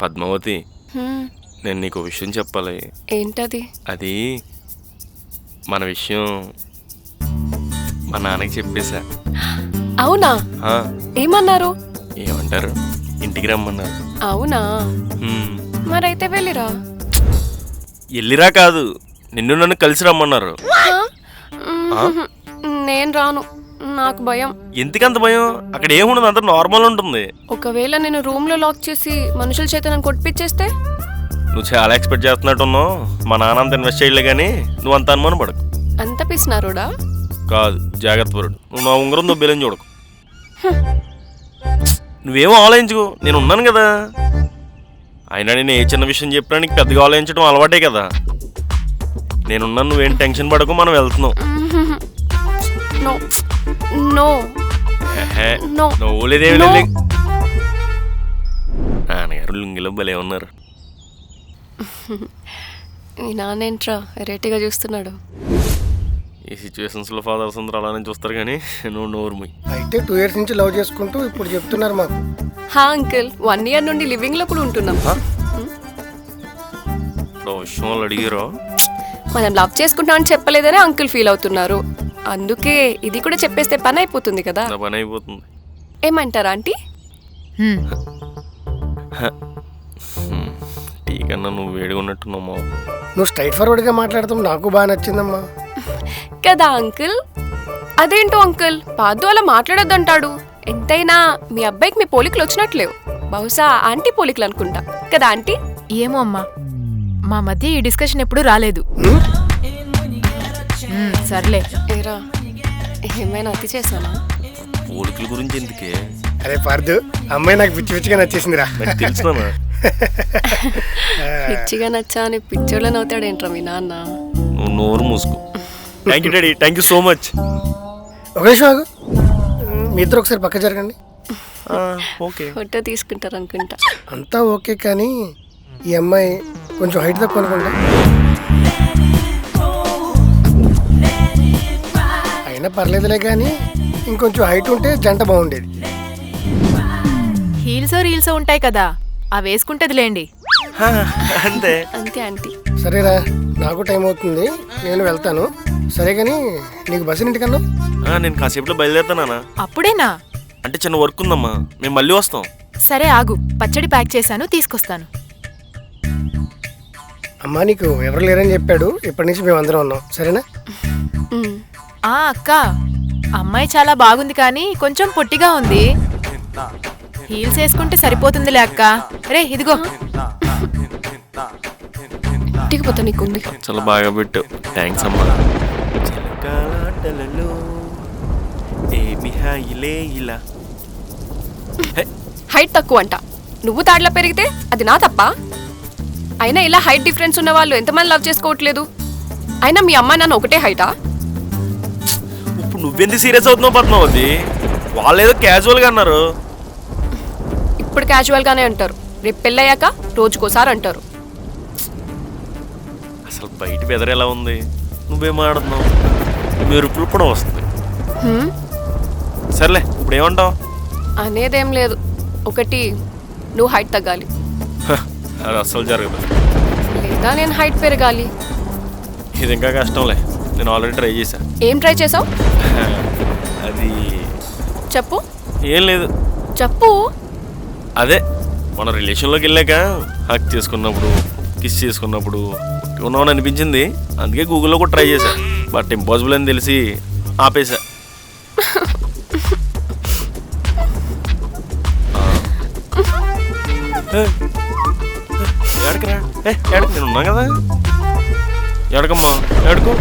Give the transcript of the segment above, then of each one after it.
పద్మావతి, నేను నీకు విషయం చెప్పాలి. ఏంటది? అది మన విషయం మా నాన్నకి చెప్పేశా. అవునా? ఏమన్నారు? ఏమంటారు, ఇంటికి రమ్మన్నారు. అవునా? మరైతే వెళ్ళిరా. వెళ్ళిరా కాదు, నిన్ను నన్ను కలిసి రమ్మన్నారు. నేను రాను, నాకు భయం. ఎందుకంత భయం? అక్కడ ఏముండదు, అంత నార్మల్ ఉంటుంది. ఒకవేళ నేను రూమ్ లో లాక్ చేసి మనుషుల చేత నన్ను కొట్టిపిచ్చేస్తే? నువ్వు చాలా ఎక్స్పెక్ట్ చేస్తున్నట్టున్నావు. మా నాన్న అంత ఇన్వెస్ట్ చేయలే కానీ నువ్వు అంత అనుమానం పడకు. అంత పిసినారుడా? కాదు, జాగ్రత్త పరుడు. నువ్వు నా ఉంగరం దొబ్బేలని చూడకు. నువ్వేమో ఆలోచించుకో, నేను ఉన్నాను కదా. అయినా నేను ఏ చిన్న విషయం చెప్పినా నీకు పెద్దగా ఆలోచించడం అలవాటే కదా. నేనున్నాను, నువ్వేం టెన్షన్ పడకు, మనం వెళ్తున్నాం. నవ్వులేదేమి నాన్నగారు లుంగిలో భలే ఉన్నారు. మీ నాన్నేంట్రా వెరైటీగా చూస్తున్నాడు? ఈ సిచ్యువేషన్స్లో ఫాదర్స్ అందరూ అలానే చూస్తారు కానీ నువ్వు నోరుముయ్. అయితే 2 years నుంచి లవ్ చేసుకుంటూ ఇప్పుడు చెప్తున్నారు మాకు. హా అంకుల్, 1 year నుండి లివింగ్ లో కూడా ఉంటున్నాం. ఇప్పుడు విషయం వాళ్ళు అడిగారో మనం లవ్ చేసుకుంటాం అని చెప్పలేదని అంకుల్ ఫీల్ అవుతున్నారు. అందుకే ఇది కూడా చెప్పేస్తే పని అయిపోతుంది కదా. పని అయిపోతుంది. ఏమంటారా ఆంటీ? టీ కన్నా నువ్వు వేడిగా ఉన్నట్టున్నావు. నువ్వు స్ట్రైట్ ఫార్వర్డ్ గా మాట్లాడతాం, నాకు బాగా నచ్చిందమ్మా. కదా అంకుల్? అదేంటో అంకుల్, పాదు అలా మాట్లాడొద్దంటాడు. ఎంతైనా మీ అబ్బాయికి మీ పోలికలు వచ్చినట్లేవు. బహుశా ఆంటీ పోలికలు అనుకుంటా కదా ఆంటీ? ఏమో అమ్మా, మా మధ్య ఈ డిస్కషన్ ఎప్పుడు రాలేదు. సర్లే. ఏరా, ఏమైనా అతి చేశానా? పోలికల గురించి ఎందుకే? అరే పార్దు, అమ్మాయి నాకు పిచ్చి పిచ్చిగా నచ్చేసిందిరా. తెలుసు పిచ్చిగా నచ్చా అని పిచ్చోళ్ళని అవుతాడేంట్రా మీ నాన్న? నువ్వు నోరు మూసుకో. Thank you daddy, thank you so much. ఒక నిమిషం ఆగు, మీ ఇద్దరు ఒకసారి పక్క జరగండి. ఓకే. ఫోటో తీసుకుంటారు అనుకుంటా. అంతా ఓకే, కానీ ఈ అమ్మాయి కొంచెం హైట్ తక్కువ అనుకుంటా. అయినా పర్లేదులే, కానీ ఇంకొంచెం హైట్ ఉంటే జంట బాగుండేది. రీల్స్ ఉంటాయి కదా, అవి వేసుకుంటదిలేండి. అంతే అంతే ఆంటీ. సరేరా, నాకు టైం అవుతుంది, నేను వెళ్తాను. సరే కానీ నీకు బస్సు ఇంటికన్నా? నేను కాసేపులో బయలుదేరుతానా? అప్పుడేనా? అంటే చిన్న వర్క్ ఉందమ్మా, మేము మళ్ళీ వస్తాం. సరే ఆగు, పచ్చడి ప్యాక్ చేశాను, తీసుకొస్తాను. అమ్మా, నీకు ఎవరు లేరని చెప్పాడు, ఇప్పటి నుంచి మేము అందరం ఉన్నాం, సరేనా? అక్క, అమ్మాయి చాలా బాగుంది కానీ కొంచెం పొట్టిగా ఉంది. హీల్స్ వేసుకుంటే సరిపోతుందిలే అక్క. రే ఇదిగో. దిగిపోతా, నీకుంది. చాలా బాగా పెట్టు, థ్యాంక్స్ అమ్మా. హైట్ తక్కువ అంట, నువ్వు తాడ్లా పెరిగితే అది నా తప్ప? అయినా ఇలా హైట్ డిఫరెన్స్ ఉన్న వాళ్ళు ఎంతమంది లవ్ చేసుకోవట్లేదు? అయినా మీ అమ్మ నాన్న ఒకటే హైటా? ఇప్పుడు నువ్వెందుకు సీరియస్ అవుతున్నావు పద్మావతి? వాళ్ళు ఏదో క్యాజువల్గా అన్నారు. ఇప్పుడు క్యాజువల్ గానే అంటారు, రేపు పెళ్ళయ్యాక రోజుకోసారి అంటారు. అసలు బయట వెదర్ ఎలా ఉంది? నువ్వేం ఆడుతున్నావు? మెరుపులు కూడా వస్తుంది. సర్లే, ఇప్పుడు ఏమంటావు? అనేదేం లేదు, ఒకటి నువ్వు హైట్ తగ్గాలి, అది అస్సలు జరగదు. లేదా నేను హైట్ పెరగాలి. ఇది ఇంకా కష్టంలే, నేను ఆల్రెడీ ట్రై చేశా. ఏం ట్రై చేసావు? అది చెప్పు. ఏం లేదు. చెప్పు. అదే మన రిలేషన్లోకి వెళ్ళాక హక్ చేసుకున్నప్పుడు, కిస్ చేసుకున్నప్పుడు ఉన్నామని అనిపించింది. అందుకే గూగుల్లో కూడా ట్రై చేశా, బట్ ఇంపాసిబుల్ అని తెలిసి ఆపేశా. ఎడకరా, ఎడక, నేను ఉన్నా కదా. ఎడకమ్మా, ఎడకు.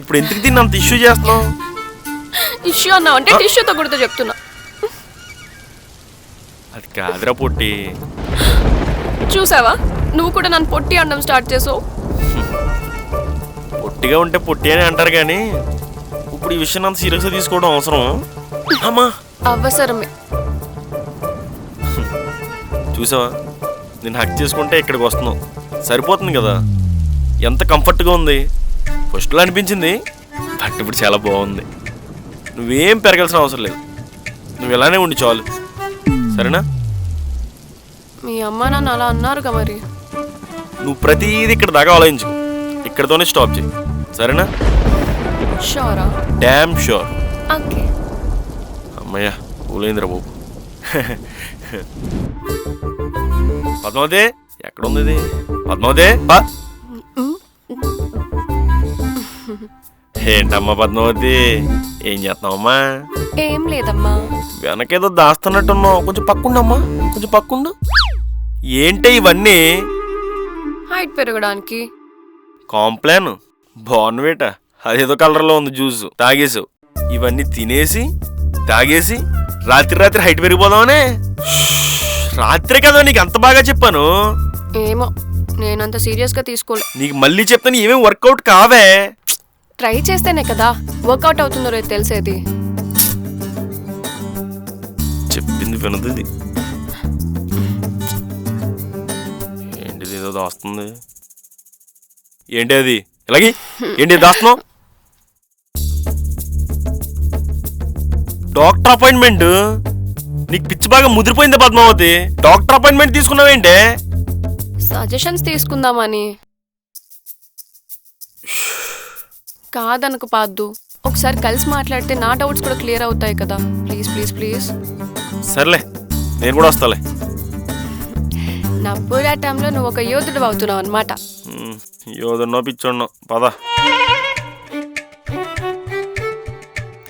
ఇప్పుడు ఎందుకు దీన్ని అంత ఇష్యూ చేస్తున్నావు? ఇష్యూ అన్నావు అంటే టిష్యూతో కూడా చెప్తున్నా. అది కాదురా పొట్టి. చూసావా, నువ్వు కూడా నన్ను పొట్టి అనడం స్టార్ట్ చేసావు. పొట్టిగా ఉంటే పొట్టి అని అంటారు కానీ ఇప్పుడు ఈ విషయం అంత సీరియస్గా తీసుకోవడం అవసరం? అమ్మా, అవసరమే. చూసావా, నేను హక్ చేసుకుంటే ఇక్కడికి వస్తున్నావు, సరిపోతుంది కదా. ఎంత కంఫర్ట్గా ఉంది. ఫస్ట్లో అనిపించింది, బట్ ఇప్పుడు చాలా బాగుంది. నువ్వేం పెరగాల్సిన అవసరం లేదు, నువ్వు ఇలానే ఉండి చాలు, సరేనా? మీ అమ్మ నాన్న అలా అన్నారుగా మరి. నువ్వు ప్రతిదీ ఇక్కడ దాకా ఆలోచించు, ఇక్కడతోనే స్టాప్ చేయి, సరేనా? షూరా? Damn sure. ఓకే. అమ్మయ్యా ఊలేంద్ర బాబు. పద్మావతి ఎక్కడ ఉంది ఇది? పద్మావతి ఏంటమ్మా పద్మావతి, ఏం చేస్తున్నావమ్మా? ఏం లేదమ్మా. వెనకేదో దాస్తున్నట్టున్నావు, కొంచెం పక్కుండమ్మా, కొంచెం పక్కుండు. ఏంటి ఇవన్నీ? హైట్ పెరగడానికి. కాంప్లాన్ బార్న్వేట అదేదో కలర్లో ఉంది జ్యూస్ తాగేసావు. ఇవన్నీ తినేసి తాగేసి రాత్రి హైట్ పెరిగిపోదామనే. రాత్రే కదా నీకు అంత బాగా చెప్పాను. ఏమో నేనంత సీరియస్గా తీసుకోలే. నీకు మళ్ళీ చెప్తాను, ఏమేమి వర్కౌట్ కావే. ట్రై చేస్తేనే కదా వర్కౌట్ అవుతుందో రేపు తెలిసేది. చెప్పింది వినదు ఇది. ఏంటిది ఏదో దాస్తుంది? ఏంటి అది? ఇలాగే ఏంటి దాస్తున్నావు? Doctor appointment? నీకు పిచ్చి బాగా ముదిరిపోయింది పద్మావతి. డాక్టర్ అపాయింట్మెంట్ తీసుకున్నావేంటే? సజెషన్స్ తీసుకుందామని. కాదనుకు పాద్దు, ఒకసారి కలిసి మాట్లాడితే నా డౌట్స్ కూడా క్లియర్ అవుతాయి కదా. Please please please. సర్లే నేను కూడా వస్తాలే. నా పూరా టైంలో నువ్వు ఒక యోధుడు అవుతున్నావు అనమాట. యోధున్నో పిచ్చోన్నో పద.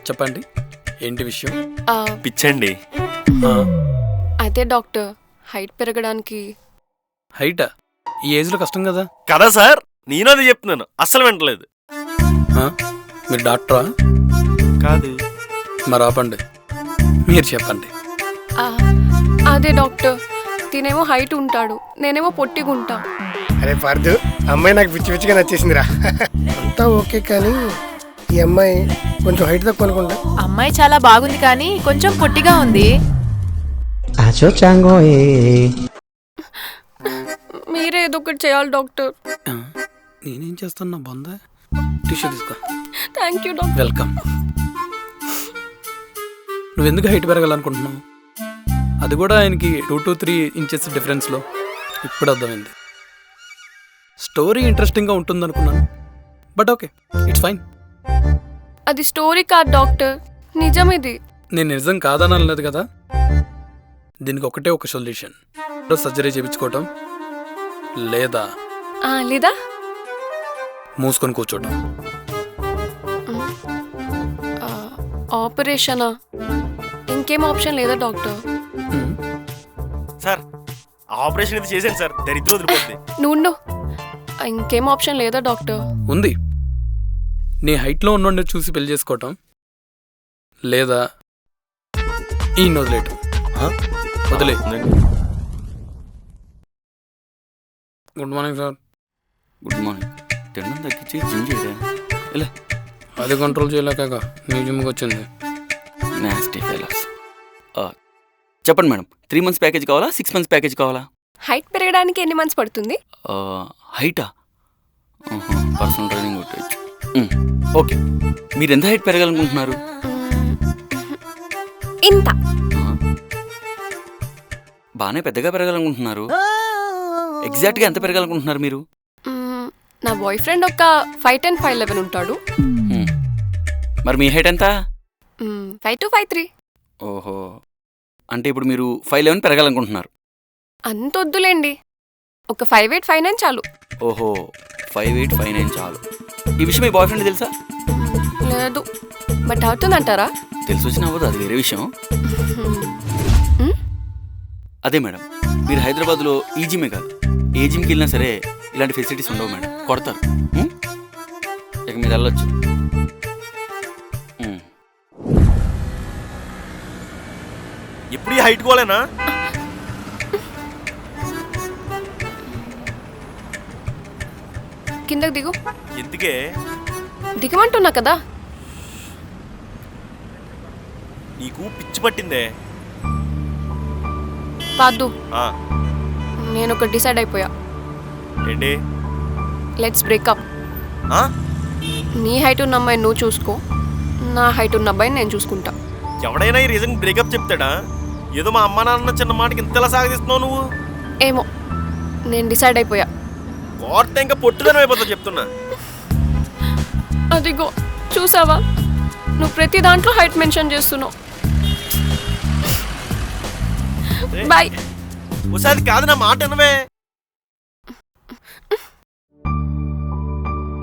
చెప్పండి, ఏంటి విషయం? పిచ్చండి. అదే డాక్టర్, హైట్ పెరగడానికి. హైటా? ఈ ఏజ్లో కష్టం కదా. కదా సార్, నేను అది చెప్తున్నాను, అస్సలు వింటలేదు. మీరు డాక్టరా? కాదు. మరి ఆపండి, మీరు చెప్పండి. అదే డాక్టర్, తినేమో హైట్ ఉంటాడు, నేనేమో పొట్టిగా ఉంటా. అరే పార్దు, అమ్మాయి నాకు పిచ్చి పిచ్చిగా నచ్చేసిందిరా. అంతా ఓకే, కానీ ఈ అమ్మాయి కొంచెం హైట్ తక్కువ అనుకుంటా. అమ్మాయి చాలా బాగుంది కానీ కొంచెం పొట్టిగా ఉంది. మీరే ఏదో ఒకటి చేయాలి డాక్టర్. నేనేం చేస్తున్నా? బొంద టిష్యూ తీసుకో. Thank you doctor. వెల్కమ్. నువ్వెందుకు హైట్ పెరగాలనుకుంటున్నావు? అది కూడా ఆయనకి 2 to 3 ఇంచెస్ డిఫరెన్స్లో. ఇప్పుడు అర్థమైంది. స్టోరీ ఇంట్రెస్టింగ్గా ఉంటుందనుకున్నాను, బట్ ఓకే, ఇట్స్ ఫైన్. అది స్టోరీ కాదు డాక్టర్, నిజం ఇది. నేను నిజం కాదని అనలేదు కదా. దీనికి ఒకటే ఒక సొల్యూషన్, సర్జరీ చేయించుకోవటం లేదా లేదా మూసుకొని కూర్చోటం. ఆపరేషనా? ఇంకేం ఆప్షన్ లేదా డాక్టర్? సార్ ఆపరేషన్ అయితే చేశాను సార్, దరిద్రం వదిలిపోద్ది. నువ్వు ఇంకేం ఆప్షన్ లేదా డాక్టర్? ఉంది. నీ హైట్లో ఉన్నోడిని చూసి పెళ్లి చేసుకోవటం లేదా ఈ వదిలేయటం. వదిలే. Good morning sir. Good morning. తినడం తగ్గించి జిమ్ చేయరా? ఇలా అది కంట్రోల్ చేయలేక మీ జిమ్కి వచ్చింది. Nasty fellows. చెప్పండి మేడం, 3 months ప్యాకేజ్ కావాలా, 6 months ప్యాకేజ్ కావాలా? హైట్ పెరగడానికి ఎన్ని మంత్స్ పడుతుంది? హైటా? పర్సనల్ ట్రైనింగ్ కొట్టచ్చు. ఓకే, మీరు ఎంత హైట్ పెరగాలనుకుంటున్నారు? ఇంత. బాగానే పెద్దగా పెరగాలనుకుంటున్నారు. ఎగ్జాక్ట్గా ఎంత పెరగాలనుకుంటున్నారు మీరు? నా బాయ్ ఫ్రెండ్ ఒక 5'10", 5'11" ఉంటాడు. మరి మీ హైట్ ఎంత? 5'2", 5'3". ఓహో, అంటే ఇప్పుడు మీరు 5'11" పెరగాలనుకుంటున్నారు. అంత వద్దులేండి, ఒక 5'8", 5'9" చాలు. ఓహో, 5'8", 5'9" చాలు. ఈ విషయం మీ బాయ్ ఫ్రెండ్ తెలుసా? లేదు, బట్ అవుతుందంటారా? తెలిసి వచ్చిన అవ్వదు, అది వేరే విషయం. అదే మేడం, మీరు హైదరాబాద్లో ఈ జిమ్మే కాదు, ఏ జిమ్కి వెళ్ళినా సరే ఇలాంటి ఫెసిలిటీస్ ఉండవు మేడం, కొడతారు. ఇక మీరు వెళ్ళొచ్చు. ఇప్పుడు ఈ హైట్ కోలేనా? కిందకి దిగు. ఎందుకే? దిగమంటున్నా కదా. నీకు పిచ్చి పట్టిందే? పాద్దు, నేను ఒక డిసైడ్ అయిపోయా. ఏంటి? Let's breakup. నీ హైట్ ఉన్న అమ్మాయిని నువ్వు చూసుకో, నా హైట్ ఉన్న అబ్బాయిని నేను చూసుకుంటా. ఎవడైనా ఈ రీజన్ బ్రేకప్ చెప్తాడా? ఏదో మా అమ్మ నాన్న చిన్న మాటకి ఇంతలా సాగదీస్తున్నావు నువ్వు. ఏమో, నేను డిసైడ్ అయిపోయా. కోర్త ఇంకా పొట్టుదని అయిపోతావు చెప్తున్నా. అదిగో చూసావా, నువ్వు ప్రతి దాంట్లో హైట్ మెన్షన్ చేస్తున్నావు. బాయ్. ఒకసారి కాదు నా మాట వినవే.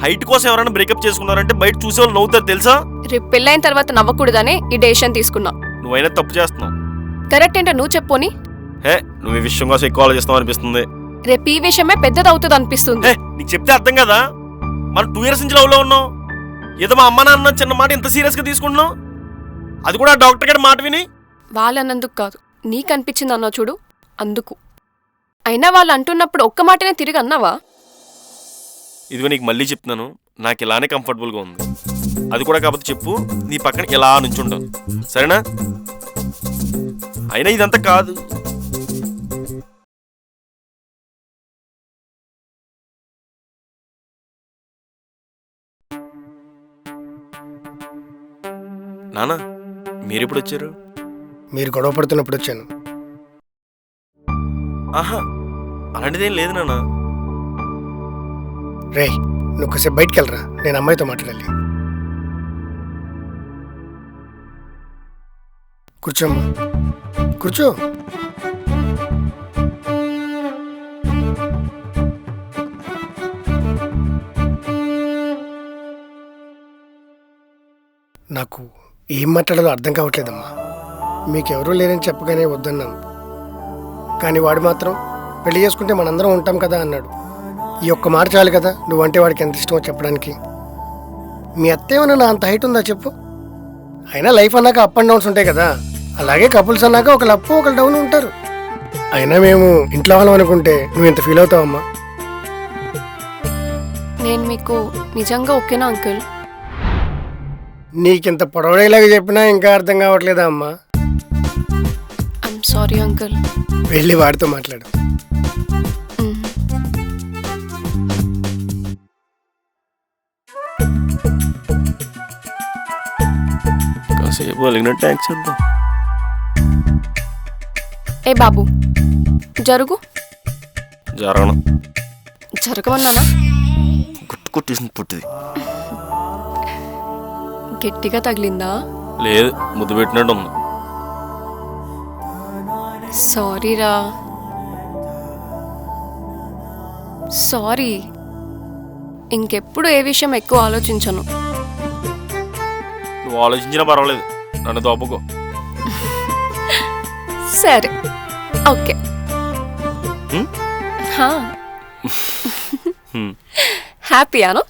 హైట్ కోసం ఎవరైనా బ్రేకప్ చేసుకున్నారంటే బయట చూసేవాళ్ళు నవ్వుతారు తెలుసా? రేపు పెళ్ళైన తర్వాత నవ్వకూడదనే ఈ డెసిషన్ తీసుకున్నా. నువ్వైనా తప్పు చేస్తున్నావు. కరెక్ట్ ఏంటో నువ్వు చెప్పుని. హే, నువ్వు ఈ విషయం కోసం ఎక్కువ ఆలోచిస్తావు అనిపిస్తుంది. రేపు ఈ విషయమే పెద్దదవుతుంది అనిపిస్తుంది. హే, నీకు చెప్తే అర్థం కదా. మనం 2 years నుంచి లవ్లో ఉన్నాం. ఏదో మా అమ్మ నాన్న చిన్న మాట ఇంత సీరియస్గా తీసుకుంటున్నావు, అది కూడా డాక్టర్ గారి మాట విని. వాళ్ళన్నందుకు కాదు, నీకు అనిపించింది అన్నావు చూడు, అందుకు. అయినా వాళ్ళు అంటున్నప్పుడు ఒక్క మాటనే తిరిగి అన్నావా? ఇదిగో నీకు మళ్ళీ చెప్తున్నాను, నాకు ఇలానే కంఫర్టబుల్గా ఉంది. అది కూడా కాకపోతే చెప్పు, నీ పక్కన ఇలా నుంచుంటాను, సరేనా? అయినా ఇదంతా కాదు. నానా, మీరెప్పుడు వచ్చారు? మీరు గొడవ పడుతున్నప్పుడు వచ్చాను. ఆహా, అలాంటిదేం లేదు నాన్న. రే, నువ్వు కాసేపు బయటికి వెళ్ళరా, నేను అమ్మాయితో మాట్లాడాలి. కూర్చోమ్మా, కూర్చో. నాకు ఏం మాట్లాడాలో అర్థం కావట్లేదమ్మా. మీకెవరూ లేరని చెప్పగానే వద్దన్నాను, కానీ వాడు మాత్రం పెళ్లి చేసుకుంటే మనందరం ఉంటాం కదా అన్నాడు. ఈ ఒక్క మాట చాలు కదా నువ్వంటే వాడికి ఎంత ఇష్టమో చెప్పడానికి. మీ అత్త ఏమన్నా నా అంత హైట్ ఉందా చెప్పు? అయినా లైఫ్ అన్నాక అప్ అండ్ డౌన్స్ ఉంటాయి కదా, అలాగే కపుల్స్ అన్నాక ఒకళ్ళు అప్ ఒకళ్ళు డౌన్ ఉంటారు. అయినా మేము ఇంట్లో వాళ్ళం అనుకుంటే నువ్వు ఎంత ఫీల్ అవుతావమ్మా? నేను మీకు నిజంగా ఓకేనా అంకుల్? నీకింత పొడవడేలాగా చెప్పినా ఇంకా అర్థం కావట్లేదా అమ్మా? I'm sorry uncle. వెళ్ళి వాడితో మాట్లాడు. కాసేపు అలిగినట్టు యాక్ట్ చేద్దాం. ఏ బాబు, జరుగు. జరగను. జరగమన్నానా? గుట్టు కొట్టేసింది పుట్టిది. గట్టిగా తగిలిందా? లేదు, ముద్దు పెట్టినట్టు ఉంది. సారీరా, సారీ. ఇంకెప్పుడు ఏ విషయం ఎక్కువ ఆలోచించను. నువ్వు ఆలోచించినా పర్వాలేదు, నన్ను దోపకో. సరే, ఓకే. హ్యాపీయాను?